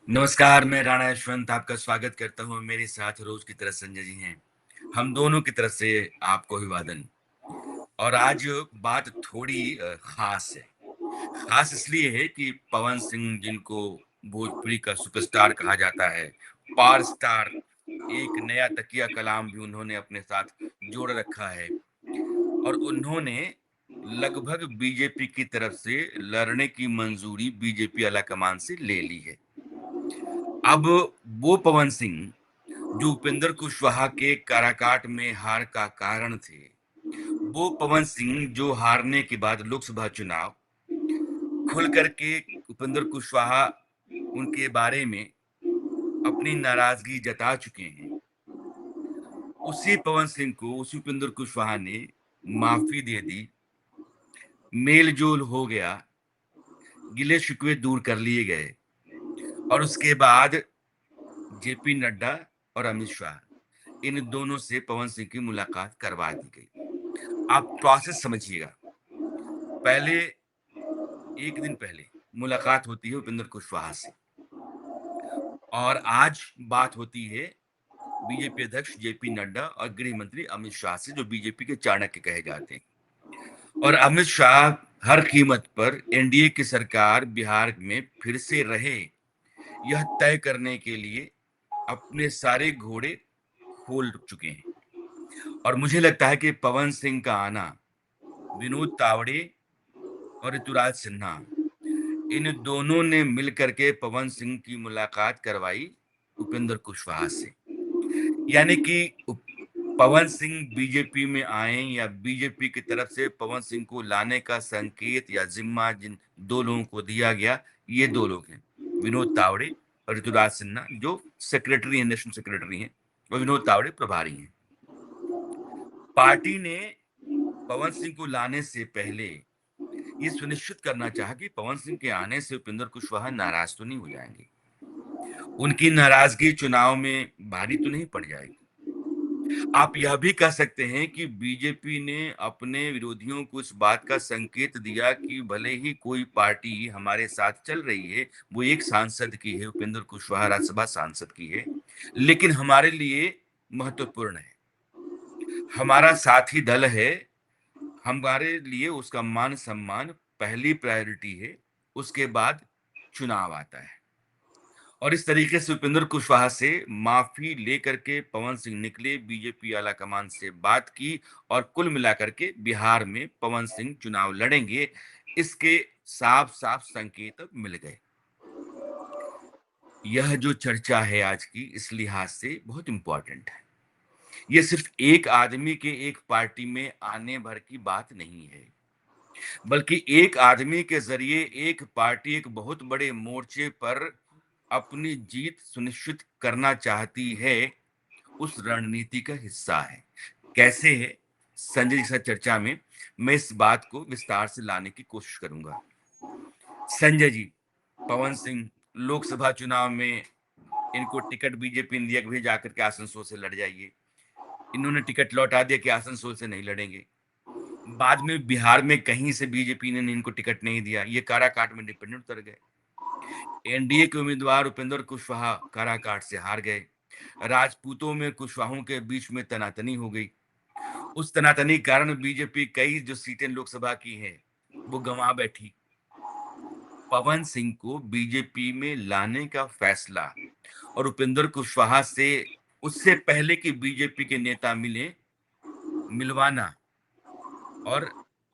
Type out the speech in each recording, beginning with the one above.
नमस्कार, मैं राणा यशवंत आपका स्वागत करता हूँ। मेरे साथ रोज की तरह संजय जी हैं। हम दोनों की तरफ से आपको अभिवादन। और आज बात थोड़ी खास है। खास इसलिए है कि पवन सिंह, जिनको भोजपुरी का सुपरस्टार कहा जाता है, पावर स्टार, एक नया तकिया कलाम भी उन्होंने अपने साथ जोड़ रखा है। और उन्होंने लगभग बीजेपी की तरफ से लड़ने की मंजूरी बीजेपी आलाकमान से ले ली है। अब वो पवन सिंह जो उपेंद्र कुशवाहा के काराकाट में हार का कारण थे, वो पवन सिंह जो हारने के बाद लोकसभा चुनाव खुल करके उपेंद्र कुशवाहा उनके बारे में अपनी नाराजगी जता चुके हैं, उसी पवन सिंह को उसी उपेंद्र कुशवाहा ने माफी दे दी, मेल जोल हो गया, गिले शिकवे दूर कर लिए गए। और उसके बाद जेपी नड्डा और अमित शाह, इन दोनों से पवन सिंह की मुलाकात करवा दी गई। आप प्रोसेस समझिएगा। पहले, एक दिन पहले मुलाकात होती है उपेंद्र कुशवाहा से, और आज बात होती है बीजेपी अध्यक्ष जेपी नड्डा और गृह मंत्री अमित शाह से, जो बीजेपी के चाणक्य कहे जाते हैं। और अमित शाह हर कीमत पर एनडीए की सरकार बिहार में फिर से रहे, यह तय करने के लिए अपने सारे घोड़े खोल चुके हैं। और मुझे लगता है कि पवन सिंह का आना, विनोद तावड़े और ऋतुराज सिन्हा, इन दोनों ने मिलकर के पवन सिंह की मुलाकात करवाई उपेंद्र कुशवाहा से। यानी कि पवन सिंह बीजेपी में आए या बीजेपी की तरफ से पवन सिंह को लाने का संकेत या जिम्मा जिन दो लोगों को दिया गया, ये दो लोग हैं, विनोद तावड़े और ऋतुराज सिन्हा, जो सेक्रेटरी हैं, नेशनल सेक्रेटरी हैं, और विनोद तावड़े प्रभारी हैं। पार्टी ने पवन सिंह को लाने से पहले ये सुनिश्चित करना चाहा कि पवन सिंह के आने से उपेंद्र कुशवाहा नाराज तो नहीं हो जाएंगे, उनकी नाराजगी चुनाव में भारी तो नहीं पड़ जाएगी। आप यह भी कह सकते हैं कि बीजेपी ने अपने विरोधियों को इस बात का संकेत दिया कि भले ही कोई पार्टी हमारे साथ चल रही है, वो एक सांसद की है, उपेंद्र कुशवाहा राज्यसभा सांसद की है, लेकिन हमारे लिए महत्वपूर्ण है, हमारा साथी दल है, हमारे लिए उसका मान सम्मान पहली प्रायोरिटी है, उसके बाद चुनाव आता है। और इस तरीके से उपेंद्र कुशवाहा से माफी लेकर के पवन सिंह निकले, बीजेपी आलाकमान से बात की, और कुल मिलाकर के बिहार में पवन सिंह चुनाव लड़ेंगे, इसके साफ साफ संकेत अब मिल गए। यह जो चर्चा है आज की, इस लिहाज से बहुत इंपॉर्टेंट है। यह सिर्फ एक आदमी के एक पार्टी में आने भर की बात नहीं है, बल्कि एक आदमी के जरिए एक पार्टी एक बहुत बड़े मोर्चे पर अपनी जीत सुनिश्चित करना चाहती है, उस रणनीति का हिस्सा है। कैसे है, संजय जी के साथ चर्चा में मैं इस बात को विस्तार से लाने की कोशिश करूंगा। संजय जी, पवन सिंह लोकसभा चुनाव में इनको टिकट बीजेपी ने दिया कि भैया जाकर के आसनसोल से लड़ जाइए, इन्होंने टिकट लौटा दिया कि आसनसोल से नहीं लड़ेंगे। बाद में बिहार में कहीं से बीजेपी ने इनको टिकट नहीं दिया, ये काराकाट में इंडिपेंडेंट उतर गए। एनडीए के उम्मीदवार उपेंद्र कुशवाहा काराकाट से हार गए। राजपूतों में कुशवाहों के बीच में तनातनी हो गई। उस तनातनी के कारण बीजेपी कई जो सीटें लोकसभा की हैं, वो गंवा बैठी। पवन सिंह को बीजेपी में लाने का फैसला और उपेंद्र कुशवाहा से उससे पहले कि बीजेपी के नेता मिलवाना, और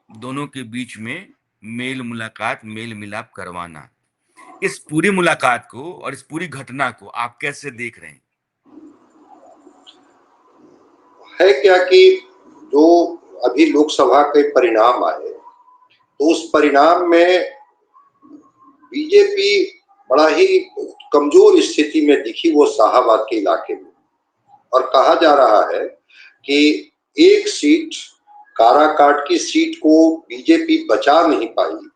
दोनों के बीच में मेल मुलाकात, मेल मिलाप करवाना, इस पूरी मुलाकात को और इस पूरी घटना को आप कैसे देख रहे हैं? है क्या कि जो अभी लोकसभा के परिणाम आए, तो उस परिणाम में बीजेपी बड़ा ही कमजोर स्थिति में दिखी वो शाहाबाद के इलाके में। और कहा जा रहा है कि एक सीट, काराकाट की सीट को बीजेपी बचा नहीं पाई,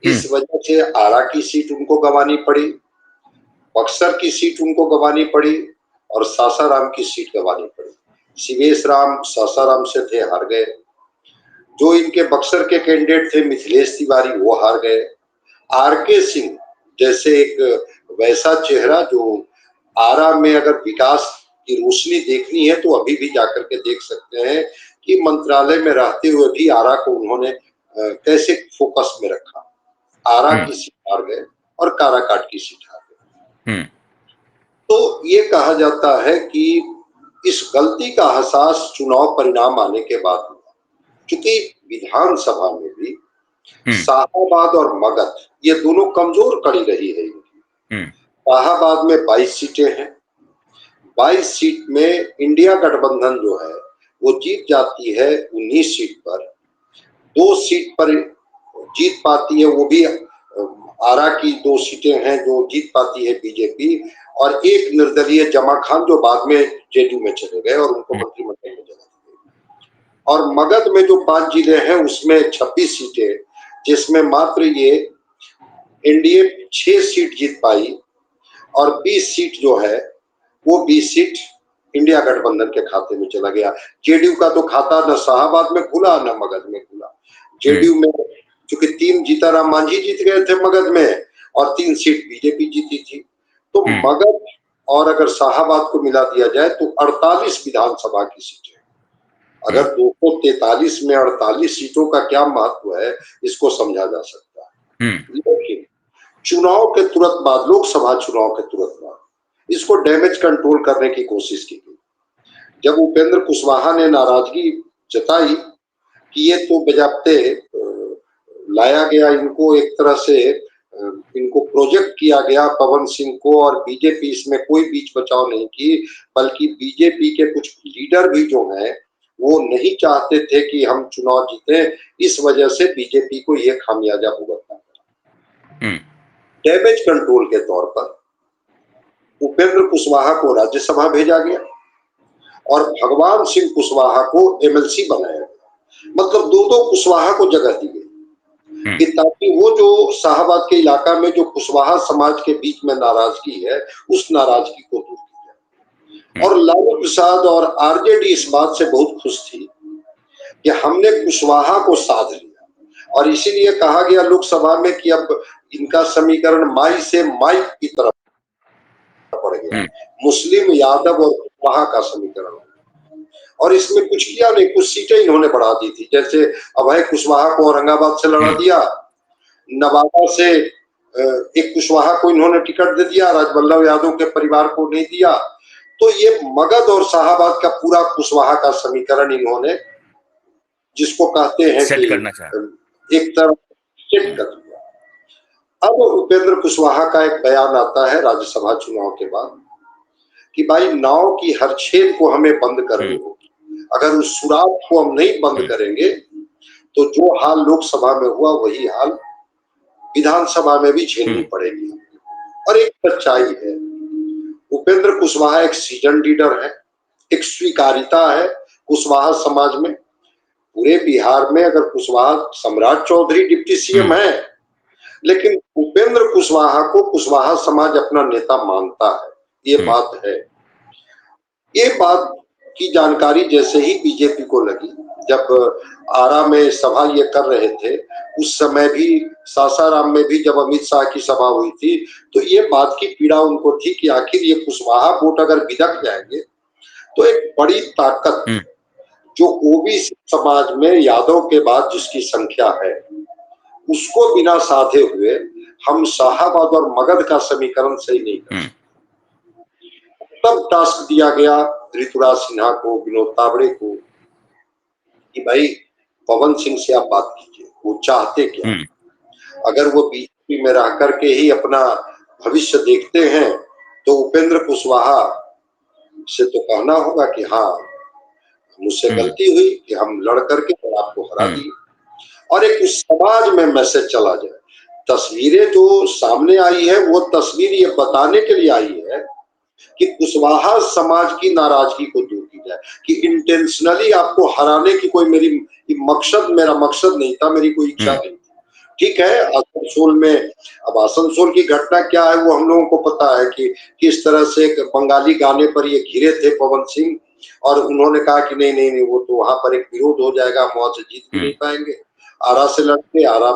इस वजह से आरा की सीट उनको गंवानी पड़ी, बक्सर की सीट उनको गंवानी पड़ी, और सासाराम की सीट गंवानी पड़ी। शिवेश राम सासाराम से थे, हार गए। जो इनके बक्सर के कैंडिडेट थे मिथिलेश तिवारी, वो हार गए। आरके सिंह जैसे एक वैसा चेहरा जो आरा में अगर विकास की रोशनी देखनी है तो अभी भी जाकर के देख सकते हैं कि मंत्रालय में रहते हुए भी आरा को उन्होंने कैसे फोकस में रखा। आरा की सीट हार गए और काराकाट की सीट हार गए। तो ये कहा जाता है कि इस गलती का एहसास चुनाव परिणाम आने के बाद हुआ, क्योंकि विधानसभा में भी शाहाबाद और मगध ये दोनों कमजोर कड़ी रही है इनकी। शाहाबाद में 22 सीटें हैं, 22 सीट में इंडिया गठबंधन जो है वो जीत जाती है 19 सीट पर, 2 सीट पर जीत पाती है, वो भी आरा की 2 सीटें हैं जो जीत पाती है बीजेपी, और एक निर्दलीय जमा खान जो बाद में जेडीयू में चले गए और उनको मंत्रिमंडल में जगह दी गई। और मगध में जो 5 जिले हैं उसमें 26 सीटें, जिसमें मात्र ये एनडीए 6 सीट जीत पाई और 20 सीट जो है वो 20 सीट इंडिया गठबंधन के खाते में चला गया। जेडीयू का तो खाता न शाहाबाद में खुला न मगध में खुला। जेडीयू में क्योंकि 3 जीताराम मांझी जीत गए थे मगध में और 3 सीट बीजेपी जीती थी, तो मगध और अगर शाहाबाद को मिला दिया जाए तो 48 विधानसभा की सीटें। अगर 243 में 48 सीटों का क्या महत्व है इसको समझा जा सकता है। लेकिन चुनाव के तुरंत बाद, लोकसभा चुनाव के तुरंत बाद इसको डैमेज कंट्रोल करने की कोशिश की गई। जब उपेंद्र कुशवाहा ने नाराजगी जताई कि ये तो बजाते लाया गया, इनको एक तरह से इनको प्रोजेक्ट किया गया पवन सिंह को, और बीजेपी इसमें कोई बीच बचाव नहीं की, बल्कि बीजेपी के कुछ लीडर भी जो हैं वो नहीं चाहते थे कि हम चुनाव जीते, इस वजह से बीजेपी को ये खामियाजा भुगतना पड़ा। डैमेज कंट्रोल के तौर पर उपेंद्र कुशवाहा को राज्यसभा भेजा गया और भगवान सिंह कुशवाहा को एमएलसी बनाया गया। मतलब दो कुशवाहा को जगह दी गई कि ताकि वो जो शाहाबाद के इलाका में जो कुशवाहा समाज के बीच में नाराजगी है उस नाराजगी को दूर किया जाए। और लालू प्रसाद और आरजेडी इस बात से बहुत खुश थी कि हमने कुशवाहा को साध लिया, और इसीलिए कहा गया लोकसभा में कि अब इनका समीकरण माई से माइक की तरफ पड़ गया, मुस्लिम यादव और कुशवाहा का समीकरण। और इसमें कुछ किया नहीं, कुछ सीटें इन्होंने बढ़ा दी थी, जैसे अभय कुशवाहा को औरंगाबाद से लड़ा दिया, नवादा से एक कुशवाहा को इन्होंने टिकट दे दिया, राजवल्लभ यादव के परिवार को नहीं दिया। तो ये मगध और शाहाबाद का पूरा कुशवाहा का समीकरण इन्होंने, जिसको कहते हैं सेट कि करना एक तरफ सेट कर दिया। अब उपेंद्र कुशवाहा का एक बयान आता है राज्यसभा चुनाव के बाद कि भाई नाव की हर छेद को हमें बंद करनी होगी, अगर उस सुराग को हम नहीं बंद करेंगे तो जो हाल लोकसभा में हुआ वही हाल विधानसभा में भी झेलनी पड़ेगी। और एक सच्चाई है, उपेंद्र कुशवाहा एक सीजन लीडर है, एक स्वीकारिता है कुशवाहा समाज में। पूरे बिहार में अगर कुशवाहा, सम्राट चौधरी डिप्टी सीएम है, लेकिन उपेंद्र कुशवाहा को कुशवाहा समाज अपना नेता मानता है, ये बात है। ये बात की जानकारी जैसे ही बीजेपी को लगी, जब आरा में सभा ये कर रहे थे, उस समय भी सासाराम में भी जब अमित शाह की सभा हुई थी, तो ये बात की पीड़ा उनको थी कि आखिर ये कुशवाहा वोट अगर बिदक जाएंगे तो एक बड़ी ताकत जो ओबीसी समाज में यादव के बाद जिसकी संख्या है उसको बिना साधे हुए हम शाहाबाद और मगध का समीकरण सही नहीं कर सकते। तब टास्क दिया गया ऋतुराज सिन्हा को, विनोद तावड़े को, कि भाई पवन सिंह से आप बात कीजिए, वो चाहते क्या। अगर वो बीजेपी में रह करके ही अपना भविष्य देखते हैं तो उपेंद्र कुशवाहा से तो कहना होगा कि हाँ मुझसे गलती हुई कि हम लड़ करके और आपको हरा दिए, और एक उस समाज में मैसेज चला जाए। तस्वीरें जो सामने आई है वो तस्वीर ये बताने के लिए आई है कि कुशवाहा समाज की नाराजगी को दूर की जाए, कि इंटेंशनली आपको हराने की कोई मेरा मकसद नहीं था, मेरी कोई इच्छा नहीं थी। ठीक है, आसनसोल में, अब आसनसोल की घटना क्या है वो हम लोगों को पता है कि किस तरह से एक बंगाली गाने पर ये घिरे थे पवन सिंह, और उन्होंने कहा कि नहीं नहीं नहीं वो तो वहां पर एक विरोध हो जाएगा, हम वहां से जीत भी नहीं पाएंगे। आरा से लड़के, आरा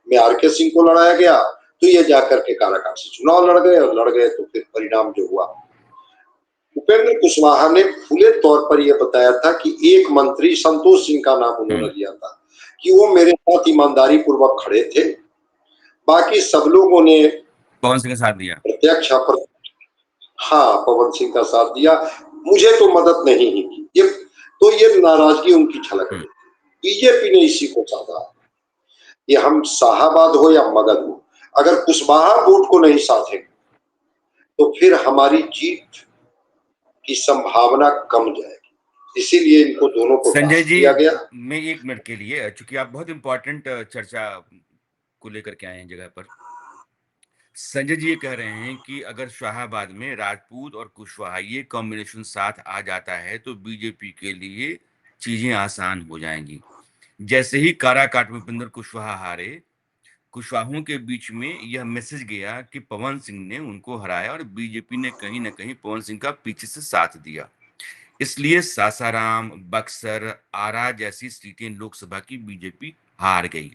में आरके सिंह को लड़ाया गया, तो ये जाकर के काराकाट से चुनाव लड़ गए, और लड़ गए तो फिर परिणाम जो हुआ, उपेंद्र कुशवाहा ने खुले तौर पर यह बताया था कि एक मंत्री संतोष सिंह का नाम उन्होंने लिया था कि वो मेरे साथ ईमानदारी पूर्वक खड़े थे, बाकी सब लोगों ने पवन सिंह का साथ दिया। प्रत्यक्ष हाँ, पवन सिंह का साथ दिया, मुझे तो मदद नहीं की। ये नाराजगी उनकी झलक रही। बीजेपी ने इसी को साधा। ये हम शाहाबाद हो या मगध हो, अगर कुशवाहा वोट को नहीं साधेंगे तो फिर हमारी जीत की संभावना कम जाएगी। इसीलिए इनको दोनों को संजय जी, दिया गया। मैं 1 मिनट के लिए, चूंकि आप बहुत इंपॉर्टेंट चर्चा को लेकर के आए हैं जगह पर, संजय जी ये कह रहे हैं कि अगर शाहाबाद में राजपूत और कुशवाहा ये कॉम्बिनेशन साथ आ जाता है तो बीजेपी के लिए चीजें आसान हो जाएंगी। जैसे ही काराकाट में उपेंद्र कुशवाहा हारे, कुशवाहों के बीच में यह मैसेज गया कि पवन सिंह ने उनको हराया और बीजेपी ने कहीं ना कहीं पवन सिंह का पीछे से साथ दिया। इसलिए सासाराम, बक्सर, आरा जैसी सीटें लोकसभा की बीजेपी हार गई।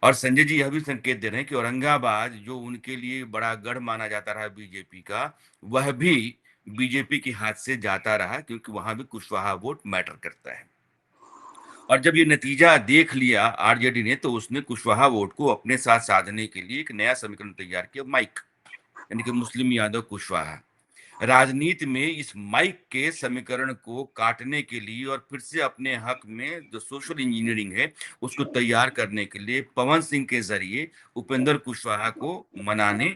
और संजय जी यह भी संकेत दे रहे हैं कि औरंगाबाद, जो उनके लिए बड़ा गढ़ माना जाता रहा बीजेपी का, वह भी बीजेपी के हाथ से जाता रहा, क्योंकि वहां भी कुशवाहा वोट मैटर करता है। और जब ये नतीजा देख लिया आरजेडी ने, तो उसने कुशवाहा वोट को अपने साथ साधने के लिए एक नया समीकरण तैयार किया, माइक, यानी कि मुस्लिम यादव कुशवाहा। राजनीति में इस माइक के समीकरण को काटने के लिए और फिर से अपने हक में जो सोशल इंजीनियरिंग है उसको तैयार करने के लिए पवन सिंह के जरिए उपेंद्र कुशवाहा को मनाने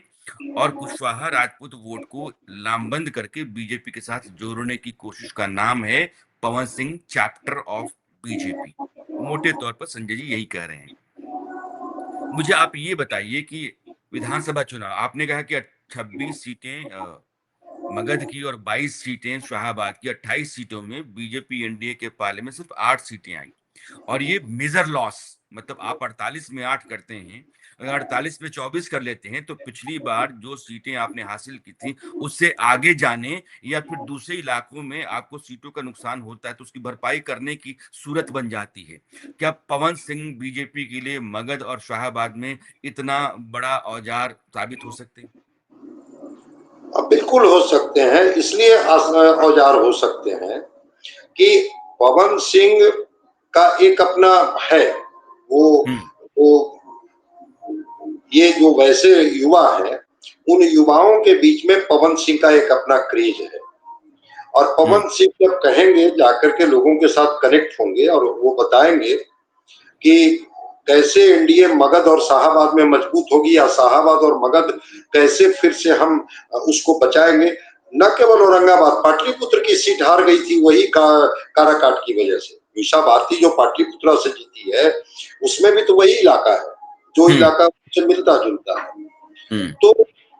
और कुशवाहा राजपूत वोट को लामबंद करके बीजेपी के साथ जोड़ने की कोशिश का नाम है Pawan Singh chapter of BJP. मोटे तौर पर संजय जी यही कह रहे हैं। मुझे आप ये बताइए कि विधानसभा चुनाव, आपने कहा कि 26 सीटें मगध की और 22 सीटें शाहाबाद की, 28 सीटों में बीजेपी एनडीए के पाले में सिर्फ 8 सीटें आई, और ये मेजर लॉस, मतलब आप 48 में 8 करते हैं, अगर 48 में 24 कर लेते हैं तो पिछली बार जो सीटें आपने हासिल की थी उससे आगे जाने या फिर दूसरे इलाकों में आपको सीटों का नुकसान होता है तो उसकी भरपाई करने की सूरत बन जाती है। क्या पवन सिंह बीजेपी के लिए मगध और शाहाबाद में इतना बड़ा औजार साबित हो सकते हैं? अब बिल्कुल हो सकते हैं, इसलिए औजार हो सकते हैं कि पवन सिंह का एक अपना है, वो ये जो वैसे युवा है, उन युवाओं के बीच में पवन सिंह का एक अपना क्रेज है। और पवन सिंह जब कहेंगे, जाकर के लोगों के साथ कनेक्ट होंगे और वो बताएंगे कि कैसे एनडीए मगध और शाहाबाद में मजबूत होगी, या शाहाबाद और मगध कैसे फिर से हम उसको बचाएंगे। न केवल औरंगाबाद, पाटलिपुत्र की सीट हार गई थी वही काराकाट की वजह से। मीसा भारती जो पाटलिपुत्रा से जीती है, उसमें भी तो वही इलाका है जो इलाका से मिलता जुलता है। तो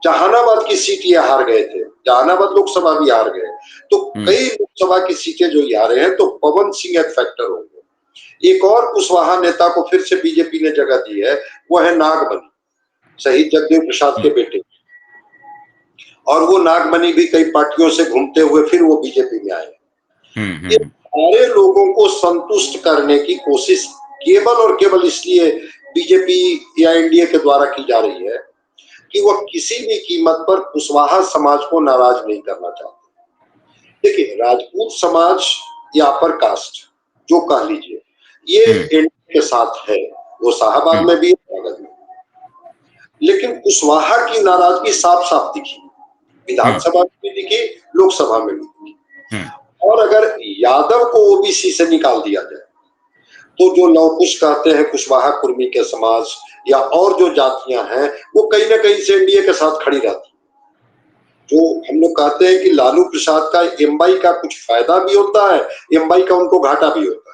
जहानाबाद की सीट ये हार गए थे, जहानाबाद लोकसभा भी हार गए, तो कई लोकसभा की सीटें जो ये हारे हैं, तो पवन सिंह एक फैक्टर होंगे। एक और कुशवाहा नेता को फिर से बीजेपी ने जगह दी है, वो है नागमणि, शहीद जगदेव प्रसाद के बेटे। और वो नागमणि भी कई पार्टियों से घूमते हुए फिर वो बीजेपी में आए। ये सारे लोगों को संतुष्ट करने की कोशिश केवल और केवल इसलिए बीजेपी या एनडीए के द्वारा की जा रही है कि वह किसी भी कीमत पर कुशवाहा समाज को नाराज नहीं करना चाहते। देखिए, राजपूत समाज या अपर कास्ट जो कह लीजिए, ये एनडीए के साथ है, वो शाहाबाद में भी है, मगध में। लेकिन कुशवाहा की नाराजगी साफ साफ दिखी, विधानसभा में भी दिखी, लोकसभा में भी दिखी। और अगर यादव को ओबीसी से निकाल दिया जाए तो जो लवकुश कहते हैं कुशवाहा कुर्मी के समाज या और जो जातियां हैं, वो कहीं ना कहीं से एनडीए के साथ खड़ी रहती। जो हम लोग कहते हैं कि लालू प्रसाद का एमवाई का कुछ फायदा भी होता है, एमवाई का उनको घाटा भी होता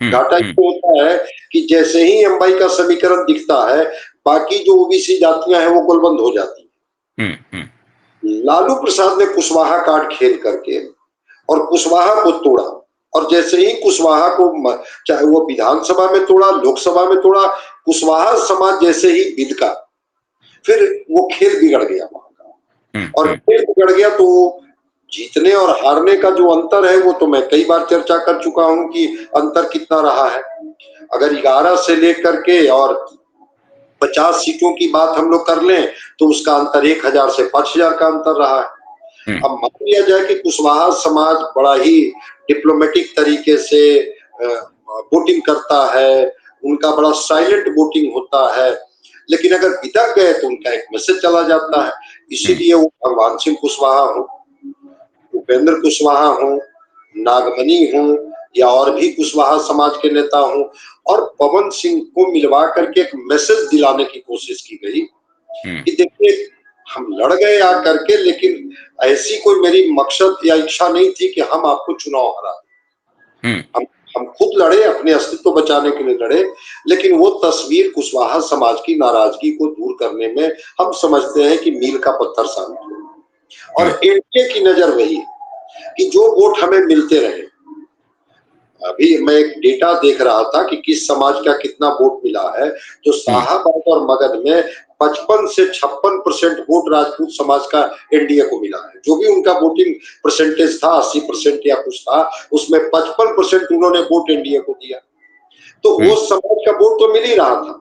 है। घाटा ये होता है कि जैसे ही एमवाई का समीकरण दिखता है, बाकी जो ओबीसी जातियां हैं वो गोलबंद हो जाती है। लालू प्रसाद ने कुशवाहा कार्ड खेल करके और कुशवाहा को तोड़ा, और जैसे ही कुशवाहा को, चाहे वो विधानसभा में तोड़ा, लोकसभा में तोड़ा, कुशवाहा समाज जैसे ही बिदका, फिर वो खेल बिगड़ गया वहां का। और खेल बिगड़ गया तो जीतने और हारने का जो अंतर है वो तो मैं कई बार चर्चा कर चुका हूं कि अंतर कितना रहा है। अगर 11 से लेकर के और 50 सीटों की बात हम लोग कर लें तो उसका अंतर 1000 से 5000 का अंतर रहा है। अब मान लिया जाए कि कुशवाहा समाज बड़ा ही डिप्लोमेटिक तरीके से वोटिंग करता है, उनका बड़ा साइलेंट वोटिंग होता है, लेकिन अगर बिदक गए तो उनका एक मैसेज चला जाता है। इसीलिए वो भगवान सिंह कुशवाहा हो, उपेंद्र कुशवाहा हो, नागमणि हो या और भी कुशवाहा समाज के नेता हो, और पवन सिंह को मिलवा करके एक मैसेज दिलाने की कोशिश की गई कि देखिए हम लड़ गए आकर के, लेकिन ऐसी कोई मेरी मकसद या इच्छा नहीं थी कि हम आपको चुनाव हरा दें। हम खुद लड़े, अपने अस्तित्व बचाने के लिए लड़े, लेकिन वो तस्वीर कुशवाहा समाज की नाराजगी को दूर करने में हम समझते हैं कि मील का पत्थर साबित हुआ। और एनडीए की नजर वही है कि जो वोट हमें मिलते रहे, अभी मैं एक डेटा देख रहा था कि किस समाज का कितना वोट मिला है, तो शाहाबाद और मगध में 55 से 56% वोट राजपूत समाज का एनडीए को मिला है। जो भी उनका वोटिंग परसेंटेज था 80% या कुछ था, उसमें 55% उन्होंने वोट एनडीए को दिया। तो वो समाज का वोट तो मिल ही रहा था,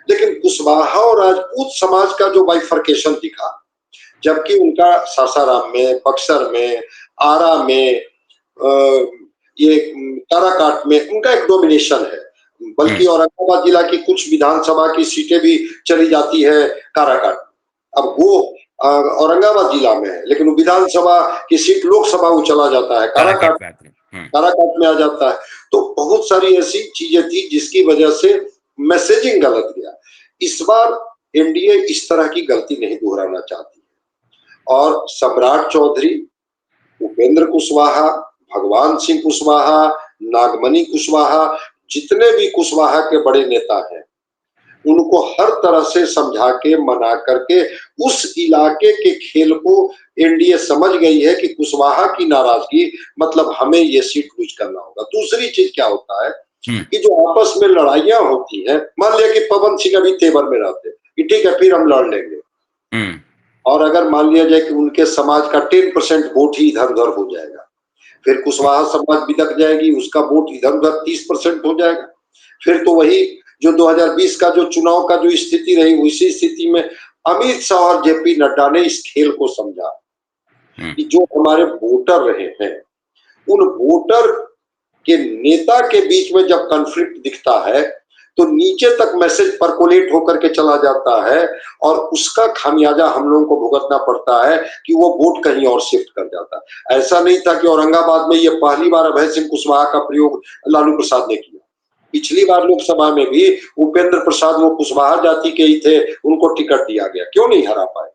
लेकिन कुशवाहा और राजपूत समाज का जो बाइफर्केशन दिखा, जबकि उनका सासाराम में, बक्सर में, आरा में, ये काराकाट में उनका एक डोमिनेशन है, बल्कि औरंगाबाद जिला की कुछ विधानसभा की सीटें भी चली जाती है काराकाट। अब वो औरंगाबाद जिला में है, लेकिन विधानसभा की सीट लोकसभा वो चला जाता है, काराकाट में आ जाता है। तो बहुत सारी ऐसी चीजें थी जिसकी वजह से मैसेजिंग गलत गया। इस बार एनडीए इस तरह की गलती नहीं दोहराना चाहती और सम्राट चौधरी, उपेंद्र कुशवाहा, भगवान सिंह कुशवाहा, नागमणि कुशवाहा, जितने भी कुशवाहा के बड़े नेता हैं, उनको हर तरह से समझा के, मना करके उस इलाके के खेल को एनडीए समझ गई है कि कुशवाहा की नाराजगी मतलब हमें ये सीट लूज करना होगा। दूसरी चीज क्या होता है कि जो आपस में लड़ाइयां होती हैं, मान लिया कि पवन सिंह अभी तेवर में रहते कि ठीक है फिर हम लड़ लेंगे, और अगर मान लिया जाए कि उनके समाज का 10% वोट ही इधर उधर हो जाएगा, फिर कुशवाहा समाज बिदक जाएगी, उसका वोट इधर उधर 30% हो जाएगा, फिर तो वही जो 2020 का जो चुनाव का जो स्थिति रही, उसी स्थिति में अमित शाह और जेपी नड्डा ने इस खेल को समझा कि जो हमारे वोटर रहे हैं, उन वोटर के नेता के बीच में जब कॉन्फ्लिक्ट दिखता है तो नीचे तक मैसेज परकोलेट होकर के चला जाता है, और उसका खामियाजा हम लोगों को भुगतना पड़ता है कि वो वोट कहीं और शिफ्ट कर जाता है। ऐसा नहीं था कि औरंगाबाद में ये पहली बार अभय सिंह कुशवाहा का प्रयोग लालू प्रसाद ने किया, पिछली बार लोकसभा में भी उपेंद्र प्रसाद वो कुशवाहा जाति के ही थे, उनको टिकट दिया गया, क्यों नहीं हरा पाए।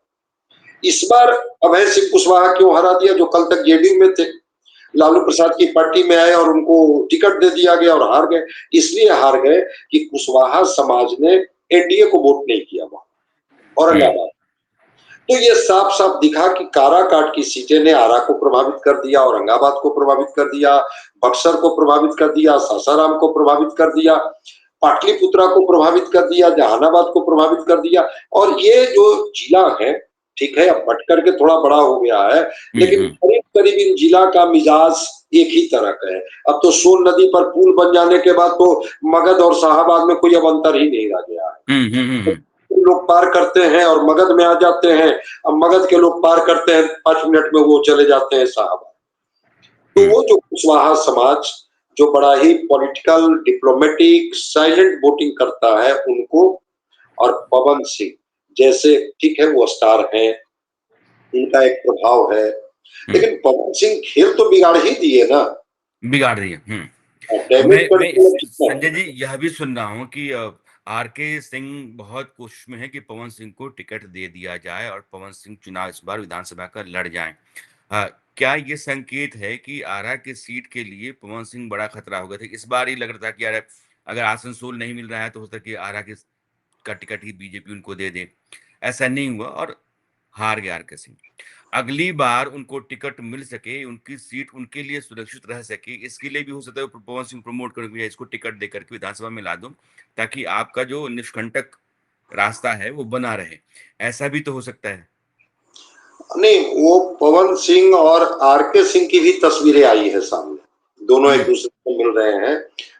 इस बार अभय सिंह कुशवाहा क्यों हरा दिया, जो कल तक जेडीयू में थे, लालू प्रसाद की पार्टी में आए और उनको टिकट दे दिया गया और हार गए। इसलिए हार गए कि कुशवाहा समाज ने एनडीए को वोट नहीं किया वहां औरंगाबाद। तो ये साफ साफ दिखा कि काराकाट की सीटें ने आरा को प्रभावित कर दिया, औरंगाबाद को प्रभावित कर दिया, बक्सर को प्रभावित कर दिया, सासाराम को प्रभावित कर दिया, पाटलिपुत्रा को प्रभावित कर दिया, जहानाबाद को प्रभावित कर दिया। और ये जो जिला है, ठीक है, अब बट करके थोड़ा बड़ा हो गया है, लेकिन करीब करीब इन जिला का मिजाज एक ही तरह का है। अब तो सोन नदी पर पुल बन जाने के बाद तो मगध और शाहाबाद में कोई अब अंतर ही नहीं रह गया है। लोग पार करते हैं और मगध में आ जाते हैं, अब मगध के लोग पार करते हैं 5 मिनट में वो चले जाते हैं शाहाबाद। तो वो जो कुशवाहा समाज जो बड़ा ही पॉलिटिकल, डिप्लोमेटिक, साइलेंट वोटिंग करता है उनको, और पवन सिंह जैसे, ठीक है वो स्टार हैं, उनका एक प्रभाव है, लेकिन पवन सिंह खेल तो बिगाड़ ही दिए ना, बिगाड़ दिए। मैं संजय जी यह भी सुन रहा हूँ कि आरके सिंह बहुत कोशिश में है कि पवन सिंह को टिकट दे दिया जाए और पवन सिंह चुनाव इस बार विधानसभा का लड़ जाएं। क्या ये संकेत है कि आरा की सीट के लिए पवन सिंह बड़ा खतरा हो गए थे? इस बार ही लग रहा था कि यार अगर आसनसोल नहीं मिल रहा है तो हो सकता है कि आरा का टिकट ही बीजेपी उनको दे दे। ऐसा नहीं हुआ और हार गया आरके सिंह। अगली बार उनको टिकट मिल सके, उनकी सीट उनके लिए सुरक्षित रह सके, इसके लिए भी हो सकता है पवन सिंह प्रमोट करो कि इसको टिकट देकर के विधानसभा में ला दो, ताकि आपका जो निष्कंटक रास्ता है वो बना रहे। ऐसा भी तो हो सकता है। नहीं, वो पवन सिंह और आरके सिंह की भी तस्वीरें आई है सामने, दोनों एक दूसरे को मिल रहे हैं,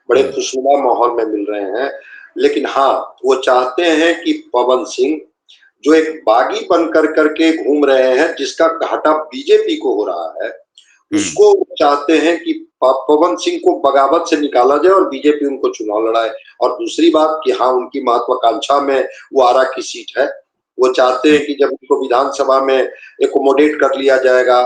बड़े खुशनुमा माहौल में मिल रहे हैं। लेकिन हाँ, वो चाहते हैं कि पवन सिंह जो एक बागी बन करके घूम रहे हैं, जिसका घाटा बीजेपी को हो रहा है, उसको चाहते हैं कि पवन सिंह को बगावत से निकाला जाए और बीजेपी उनको चुनाव लड़ाए। और दूसरी बात कि हाँ, उनकी महत्वाकांक्षा में वो आरा की सीट है। वो चाहते हैं कि जब उनको विधानसभा में एकोमोडेट कर लिया जाएगा,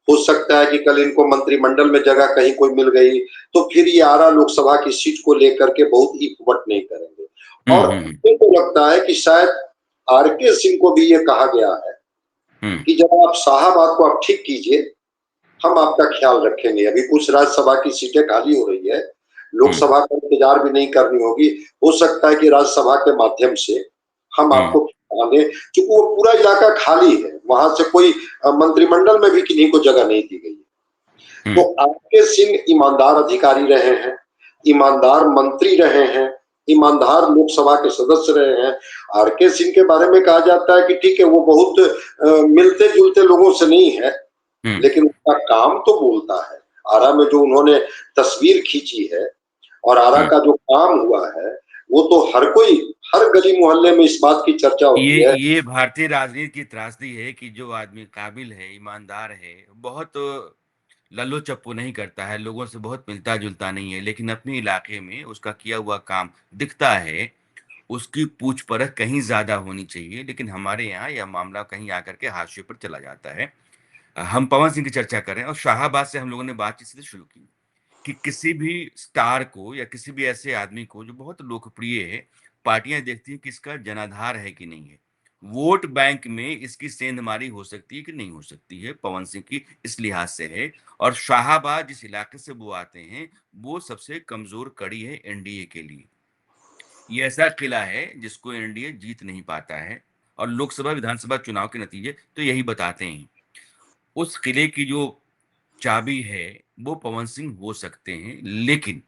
हो सकता है कि कल इनको मंत्रिमंडल में जगह कहीं कोई मिल गई, तो फिर ये आरा लोकसभा की सीट को लेकर के बहुत इकवट नहीं करेंगे। और मुझे तो लगता है कि शायद आरके सिंह को भी ये कहा गया है कि जब आप शाहाबाद को आप ठीक कीजिए, हम आपका ख्याल रखेंगे। अभी कुछ राज्यसभा की सीटें खाली हो रही है, लोकसभा का इंतजार भी नहीं करनी होगी। हो सकता है कि राज्यसभा के माध्यम से हम आपको आगे, क्योंकि वो पूरा इलाका खाली है, वहां से कोई मंत्रिमंडल में भी किन्हीं को जगह नहीं दी गई। तो आरके सिंह ईमानदार अधिकारी रहे हैं, ईमानदार मंत्री रहे हैं, ईमानदार लोकसभा के सदस्य रहे हैं। आरके सिंह के बारे में कहा जाता है कि ठीक है, वो बहुत मिलते जुलते लोगों से नहीं है, लेकिन उसका काम तो बोलता है। आरा में जो उन्होंने तस्वीर खींची है और आरा का जो काम हुआ है, वो तो हर गली मोहल्ले में इस बात की चर्चा होती है। ये भारतीय राजनीति की त्रासदी है कि जो आदमी काबिल है, ईमानदार है, बहुत लल्लो चप्पू नहीं करता है, लोगों से बहुत मिलता जुलता नहीं है, लेकिन अपने इलाके में उसका किया हुआ काम दिखता है, उसकी पूछ परख कहीं ज्यादा होनी चाहिए। लेकिन हमारे यहाँ यह मामला कहीं आकर के हाशिए पर चला जाता है। हम पवन सिंह की चर्चा करें और शाहाबाद से हम लोगों ने बातचीत से शुरू की कि किसी भी स्टार को या किसी भी ऐसे आदमी को जो बहुत लोकप्रिय है, पार्टियां देखती हैं कि इसका जनाधार है कि नहीं है। वोट बैंक में इसकी सेंधमारी हो सकती है कि नहीं हो सकती है, पवन सिंह की इस लिहाज से है। और शाहाबाद जिस इलाके से वो आते हैं, वो सबसे कमजोर कड़ी है एनडीए के लिए। ये ऐसा किला है जिसको एनडीए जीत नहीं पाता है, और लोकसभा विधानसभा चुनाव के नतीजे तो यही बताते हैं। उस किले की जो चाबी है वो पवन सिंह हो सकते हैं, लेकिन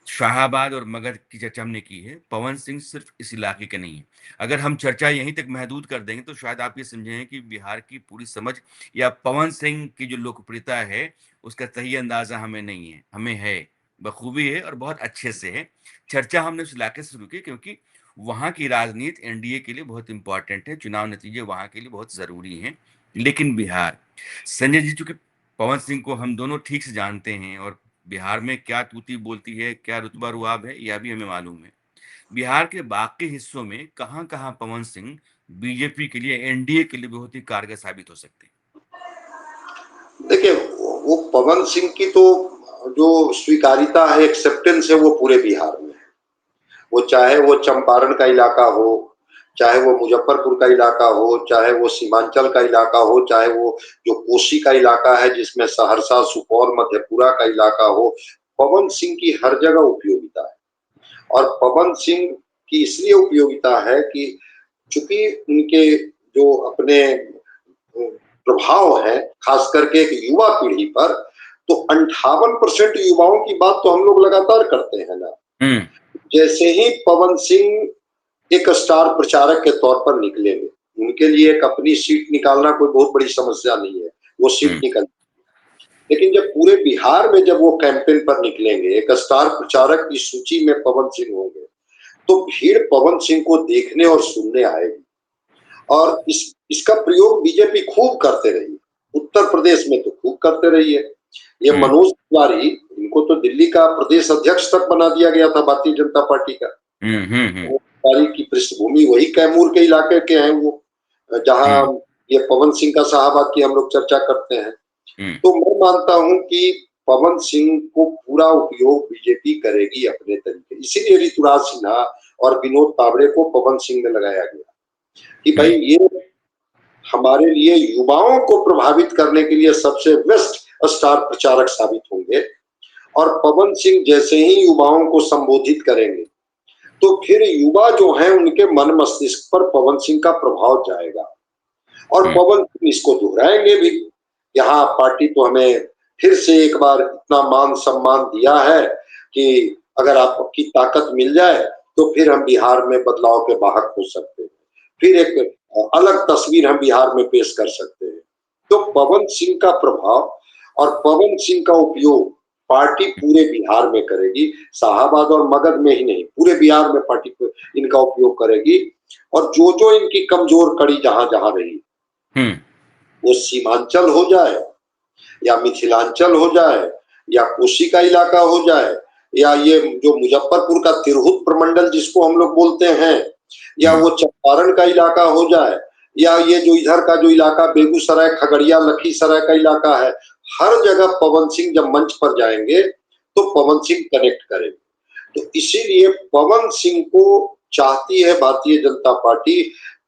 शाहाबाद और मगध की चर्चा हमने की है, पवन सिंह सिर्फ इस इलाके के नहीं है। अगर हम चर्चा यहीं तक महदूद कर देंगे तो शायद आप ये समझें कि बिहार की पूरी समझ या पवन सिंह की जो लोकप्रियता है उसका सही अंदाजा हमें नहीं है। हमें है, बखूबी है और बहुत अच्छे से है। चर्चा हमने उस इलाके से शुरू की क्योंकि वहां की राजनीति एनडीए के लिए बहुत इंपॉर्टेंट है, चुनाव नतीजे वहां के लिए बहुत जरूरी हैं। लेकिन बिहार, संजय जी, चूंकि पवन सिंह को हम दोनों ठीक से जानते हैं और बिहार में क्या तूती बोलती है, क्या रुतबा रुआब है, यह भी हमें मालूम है। बिहार के बाकी हिस्सों में कहां-कहां पवन सिंह बीजेपी के लिए, एनडीए के लिए बहुत ही कारगर साबित हो सकते हैं। देखिए, वो पवन सिंह की तो जो स्वीकारिता है, एक्सेप्टेंस है, वो पूरे बिहार में है। वो चाहे वो चंपारण का इलाका हो, चाहे वो मुजफ्फरपुर का इलाका हो, चाहे वो सीमांचल का इलाका हो, चाहे वो जो कोसी का इलाका है जिसमें सहरसा, सुपौल, मधेपुरा का इलाका हो, पवन सिंह की हर जगह उपयोगिता है। और पवन सिंह की इसलिए उपयोगिता है कि चूंकि उनके जो अपने प्रभाव है, खास करके एक युवा पीढ़ी पर, तो 58% युवाओं की बात तो हम लोग लगातार करते हैं ना। जैसे ही पवन सिंह एक स्टार प्रचारक के तौर पर निकलेंगे, उनके लिए एक अपनी सीट निकालना कोई बहुत बड़ी समस्या नहीं है, वो सीट निकल। लेकिन जब पूरे बिहार में जब वो कैंपेन पर निकलेंगे, एक स्टार प्रचारक की सूची में पवन सिंह होंगे, तो भीड़ पवन सिंह को देखने और सुनने आएगी। और इसका प्रयोग बीजेपी खूब करते रही, उत्तर प्रदेश में तो खूब करते रही है। ये मनोज तिवारी, इनको तो दिल्ली का प्रदेश अध्यक्ष तक बना दिया गया था भारतीय जनता पार्टी का। तिवारी की पृष्ठभूमि वही कैमूर के इलाके के हैं, वो जहां ये पवन सिंह का शाहाबाद की हम लोग चर्चा करते हैं। तो मैं मानता हूं कि पवन सिंह को पूरा उपयोग बीजेपी करेगी अपने तरीके, इसीलिए ऋतुराज सिन्हा और विनोद तावड़े को पवन सिंह में लगाया गया कि भाई ये हमारे लिए युवाओं को प्रभावित करने के लिए सबसे बेस्ट स्टार प्रचारक साबित होंगे। और पवन सिंह जैसे ही युवाओं को संबोधित करेंगे, तो फिर युवा जो हैं उनके मन मस्तिष्क पर पवन सिंह का प्रभाव जाएगा और पवन सिंह इसको दोहराएंगे भी। यहाँ पार्टी तो हमें फिर से एक बार इतना मान सम्मान दिया है कि अगर आपकी ताकत मिल जाए तो फिर हम बिहार में बदलाव के वाहक हो सकते हैं, फिर एक अलग तस्वीर हम बिहार में पेश कर सकते हैं। तो पवन सिंह का प्रभाव और पवन सिंह का उपयोग पार्टी पूरे बिहार में करेगी, शाहाबाद और मगध में ही नहीं, पूरे बिहार में पार्टी को इनका उपयोग करेगी। और जो जो इनकी कमजोर कड़ी जहां जहां रही, वो सीमांचल हो जाए या मिथिलांचल हो जाए या कोसी का इलाका हो जाए या ये जो मुजफ्फरपुर का तिरहुत प्रमंडल जिसको हम लोग बोलते हैं, या वो चंपारण का इलाका हो जाए, या ये जो इधर का जो इलाका बेगूसराय, खगड़िया, लखीसराय का इलाका है, हर जगह पवन सिंह जब मंच पर जाएंगे तो पवन सिंह कनेक्ट करेंगे। तो इसीलिए पवन सिंह को चाहती है भारतीय जनता पार्टी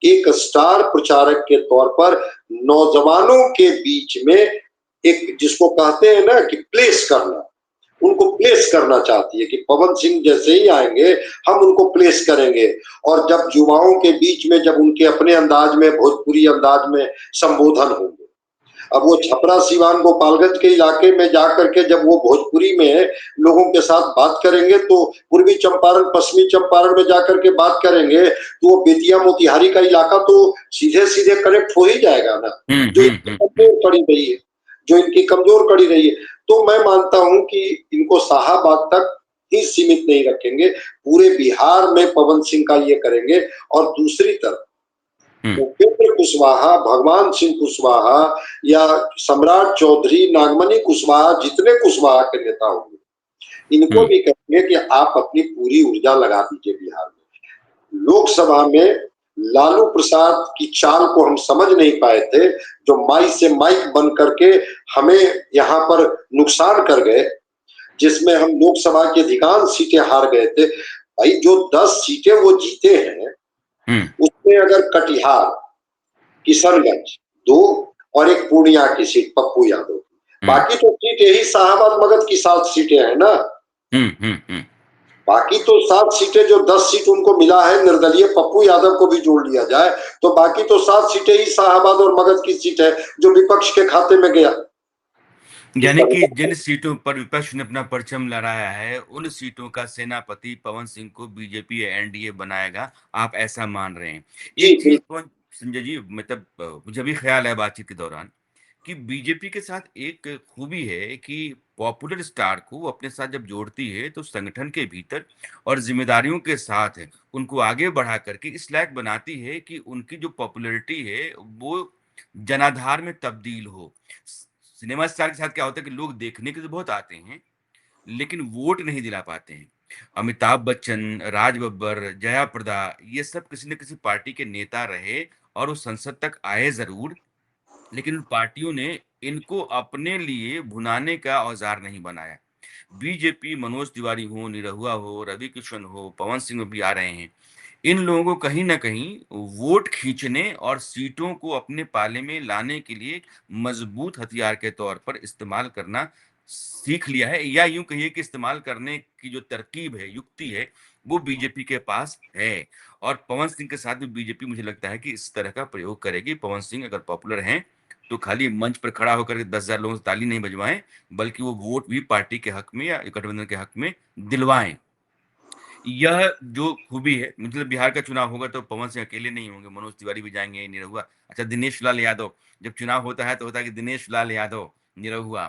एक स्टार प्रचारक के तौर पर नौजवानों के बीच में, एक जिसको कहते हैं ना कि प्लेस करना, उनको प्लेस करना चाहती है कि पवन सिंह जैसे ही आएंगे हम उनको प्लेस करेंगे। और जब युवाओं के बीच में जब उनके अपने अंदाज में, भोजपुरी अंदाज में संबोधन होंगे, अब वो छपरा, सिवान, गोपालगंज के इलाके में जाकर के जब वो भोजपुरी में लोगों के साथ बात करेंगे, तो पूर्वी चंपारण, पश्चिमी चंपारण में जाकर के बात करेंगे, तो वो बेतिया, मोतिहारी का इलाका तो सीधे सीधे कनेक्ट हो ही जाएगा ना, जो इनकी कमजोर कड़ी रही है, जो इनकी कमजोर कड़ी रही है। तो मैं मानता हूं कि इनको शाहाबाद तक ही सीमित नहीं रखेंगे, पूरे बिहार में पवन सिंह का ये करेंगे। और दूसरी तरफ उपेंद्र कुशवाहा, भगवान सिंह कुशवाहा या सम्राट चौधरी, नागमणि कुशवाहा, जितने कुशवाहा के नेता होंगे, इनको भी कहेंगे कि आप अपनी पूरी ऊर्जा लगा दीजिए बिहार में। लोकसभा में लालू प्रसाद की चाल को हम समझ नहीं पाए थे, जो माई से माइक बन करके हमें यहाँ पर नुकसान कर गए, जिसमें हम लोकसभा की अधिकांश सीटें हार गए थे। भाई जो 10 सीटें वो जीते हैं, उसमें अगर कटिहार, किशनगंज 2 और एक पूर्णिया की सीट पप्पू यादव की, बाकी तो सीट यही शाहाबाद मगध की 7 सीटें हैं ना। बाकी तो 7 सीटें, जो 10 सीट उनको मिला है निर्दलीय पप्पू यादव को भी जोड़ लिया जाए, तो बाकी तो 7 सीटें ही शाहाबाद और मगध की सीट है जो विपक्ष के खाते में गया। यानी कि जिन सीटों पर विपक्ष ने अपना परचम लहराया है, उन सीटों का सेनापति पवन सिंह को बीजेपी या एनडीए बनाएगा, आप ऐसा मान रहे हैं। एक चीज पवन संजय जी, मतलब मुझे भी ख्याल है बातचीत के दौरान कि बीजेपी के साथ एक खूबी है कि पॉपुलर स्टार को वो अपने साथ जब जोड़ती है तो संगठन के भीतर और जिम्मेदारियों के साथ उनको आगे बढ़ा करके इस लायक बनाती है कि उनकी जो पॉपुलैरिटी है वो जनाधार में तब्दील हो। सिनेमा स्टार के साथ क्या होता है कि लोग देखने के तो बहुत आते हैं, लेकिन वोट नहीं दिला पाते हैं। अमिताभ बच्चन, राज बब्बर, जया प्रदा, ये सब किसी न किसी पार्टी के नेता रहे और वो संसद तक आए ज़रूर, लेकिन उन पार्टियों ने इनको अपने लिए भुनाने का औज़ार नहीं बनाया। बीजेपी, मनोज तिवारी हो, निरहुआ हो, रवि किशन हो, पवन सिंह भी आ रहे हैं। इन लोगों को कहीं न कहीं वोट खींचने और सीटों को अपने पाले में लाने के लिए मजबूत हथियार के तौर पर इस्तेमाल करना सीख लिया है, या यूँ कहिए कि इस्तेमाल करने की जो तरकीब है, युक्ति है, वो बीजेपी के पास है। और पवन सिंह के साथ भी बीजेपी मुझे लगता है कि इस तरह का प्रयोग करेगी। पवन सिंह अगर पॉपुलर हैं, तो खाली मंच पर खड़ा होकर के 10,000 लोगों से ताली नहीं बजवाएँ, बल्कि वो वोट भी पार्टी के हक में या गठबंधन के हक में दिलवाएँ। यह जो खूबी है, मतलब बिहार का चुनाव होगा तो पवन सिंह अकेले नहीं होंगे, मनोज तिवारी भी जाएँगे, निरहुआ, अच्छा दिनेश लाल यादव, जब चुनाव होता है तो होता है कि दिनेश लाल यादव, निरहुआ,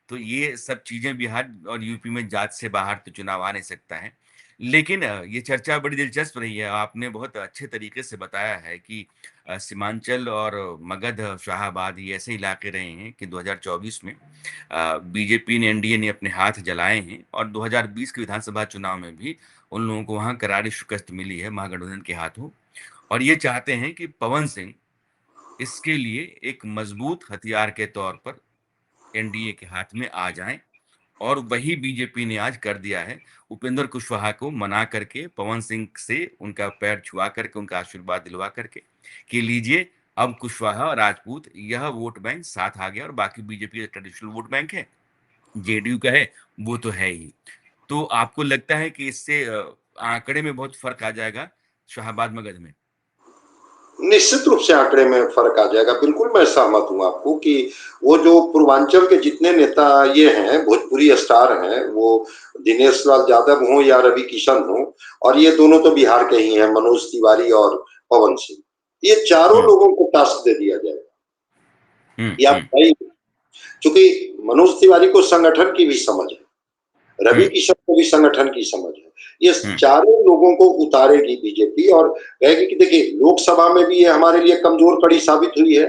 तो ये सब चीज़ें बिहार और यूपी में जात से बाहर तो चुनाव आ नहीं सकता है। लेकिन ये चर्चा बड़ी दिलचस्प रही है, आपने बहुत अच्छे तरीके से बताया है कि सीमांचल और मगध, शाहाबाद ये ऐसे इलाके रहे हैं कि 2024 में बीजेपी ने, एनडीए ने अपने हाथ जलाए हैं और 2020 के विधानसभा चुनाव में भी उन लोगों को वहाँ करारी शिकस्त मिली है महागठबंधन के हाथों, और ये चाहते हैं कि पवन सिंह इसके लिए एक मजबूत हथियार के तौर पर एनडीए के हाथ में आ जाएं, और वही बीजेपी ने आज कर दिया है। उपेंद्र कुशवाहा को मना करके, पवन सिंह से उनका पैर छुआ करके, उनका आशीर्वाद दिलवा करके कि लीजिए अब कुशवाहा और राजपूत यह वोट बैंक साथ आ गया, और बाकी बीजेपी का ट्रेडिशनल वोट बैंक है, जेडीयू का है, वो तो है ही। तो आपको लगता है कि इससे आंकड़े में बहुत फर्क आ जाएगा शाहाबाद मगध में? निश्चित रूप से आंकड़े में फर्क आ जाएगा। बिल्कुल मैं सहमत हूँ आपको कि वो जो पूर्वांचल के जितने नेता ये हैं, भोजपुरी स्टार हैं, वो दिनेश लाल यादव हो या रवि किशन हो, और ये दोनों तो बिहार के ही हैं, मनोज तिवारी और पवन सिंह, ये चारों लोगों को टास्क दे दिया जाएगा। या भाई, चूंकि मनोज तिवारी को संगठन की भी समझ है, रवि हम्म, किशन को भी संगठन की समझ है। ये हम्म, चारों लोगों को उतारेगी बीजेपी और कहेगी कि देखिए लोकसभा में भी ये हमारे लिए कमजोर कड़ी साबित हुई है,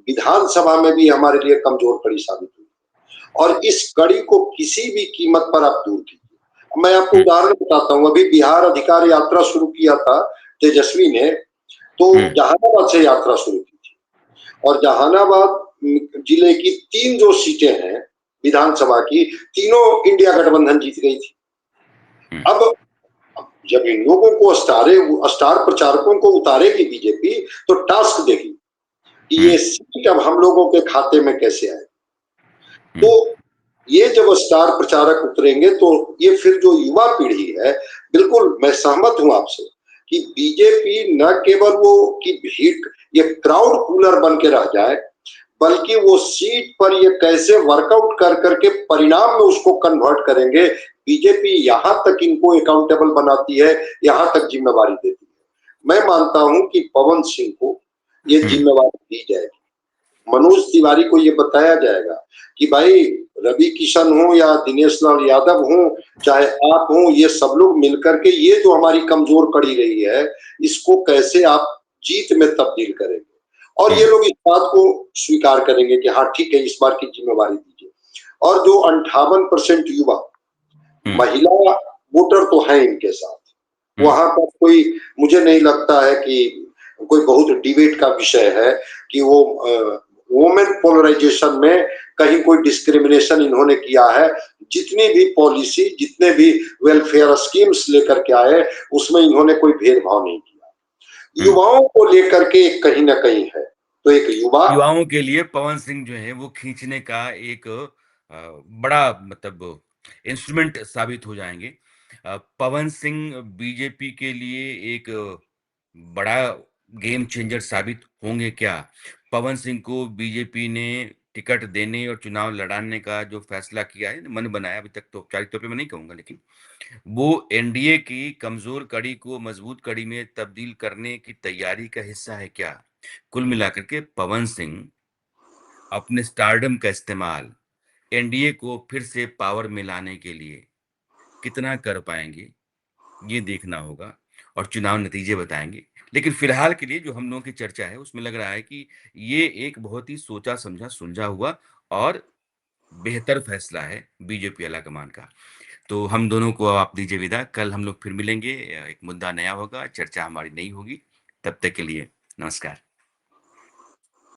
विधानसभा में भी हमारे लिए कमजोर कड़ी साबित हुई है और इस कड़ी को किसी भी कीमत पर आप दूर कीजिए। मैं आपको हम्म, उदाहरण बताता हूँ, अभी बिहार अधिकार यात्रा शुरू किया था तेजस्वी ने, तो हम्म, जहानाबाद से यात्रा शुरू की थी और जहानाबाद जिले की 3 जो सीटें हैं विधानसभा की, तीनों इंडिया गठबंधन जीत गई थी। हम्म, अब जब इन लोगों को स्टार प्रचारकों को उतारेगी बीजेपी, तो टास्क देगी कि हम्म, ये सीट अब हम लोगों के खाते में कैसे आए। हम्म, तो ये जब स्टार प्रचारक उतरेंगे तो ये फिर जो युवा पीढ़ी है, बिल्कुल मैं सहमत हूं आपसे कि बीजेपी न केवल वो की भीड़, ये क्राउड कूलर बन के रह जाए, बल्कि वो सीट पर ये कैसे वर्कआउट कर करके परिणाम में उसको कन्वर्ट करेंगे। बीजेपी यहां तक इनको अकाउंटेबल बनाती है, यहां तक जिम्मेवारी देती है। मैं मानता हूं कि पवन सिंह को ये हम्म, जिम्मेवारी दी जाएगी, मनोज तिवारी को ये बताया जाएगा कि भाई रवि किशन हो या दिनेश लाल यादव हो, चाहे आप हो, ये सब लोग मिलकर के ये जो हमारी कमजोर कड़ी रही है, इसको कैसे आप जीत में तब्दील करेंगे और ये हम्म, लोग इस बात को स्वीकार करेंगे कि हाँ ठीक है, इस बार की जिम्मेवारी दीजिए। और जो 58% युवा हम्म, महिला वोटर तो है इनके साथ, हम्म, वहां पर कोई, मुझे नहीं लगता है कि कोई बहुत डिबेट का विषय है कि वो वोमेन पोलराइजेशन में कहीं कोई डिस्क्रिमिनेशन इन्होंने किया है। जितनी भी पॉलिसी, जितने भी वेलफेयर स्कीम्स लेकर के आए, उसमें इन्होंने कोई भेदभाव नहीं किया। हम्म। युवाओं को लेकर के कहीं ना कहीं है, तो एक युवा। युवाओं के लिए पवन सिंह जो है वो खींचने का एक बड़ा मतलब इंस्ट्रूमेंट साबित हो जाएंगे। पवन सिंह बीजेपी के लिए एक बड़ा गेम चेंजर साबित होंगे क्या? पवन सिंह को बीजेपी ने टिकट देने और चुनाव लड़ाने का जो फैसला किया है, मन बनाया, अभी तक तो औपचारिक तौर पे मैं नहीं कहूंगा, लेकिन वो एनडीए की कमजोर कड़ी को मजबूत कड़ी में तब्दील करने की तैयारी का हिस्सा है क्या? कुल मिलाकर के पवन सिंह अपने स्टारडम का इस्तेमाल एनडीए को फिर से पावर में लाने के लिए कितना कर पाएंगे, ये देखना होगा और चुनाव नतीजे बताएंगे। लेकिन फिलहाल के लिए जो हम लोगों की चर्चा है उसमें लग रहा है कि ये एक बहुत ही सोचा समझा सुलझा हुआ और बेहतर फैसला है बीजेपी आलाकमान का। तो हम दोनों को आप दीजिए विदा, कल हम लोग फिर मिलेंगे, एक मुद्दा नया होगा, चर्चा हमारी नई होगी। तब तक के लिए नमस्कार।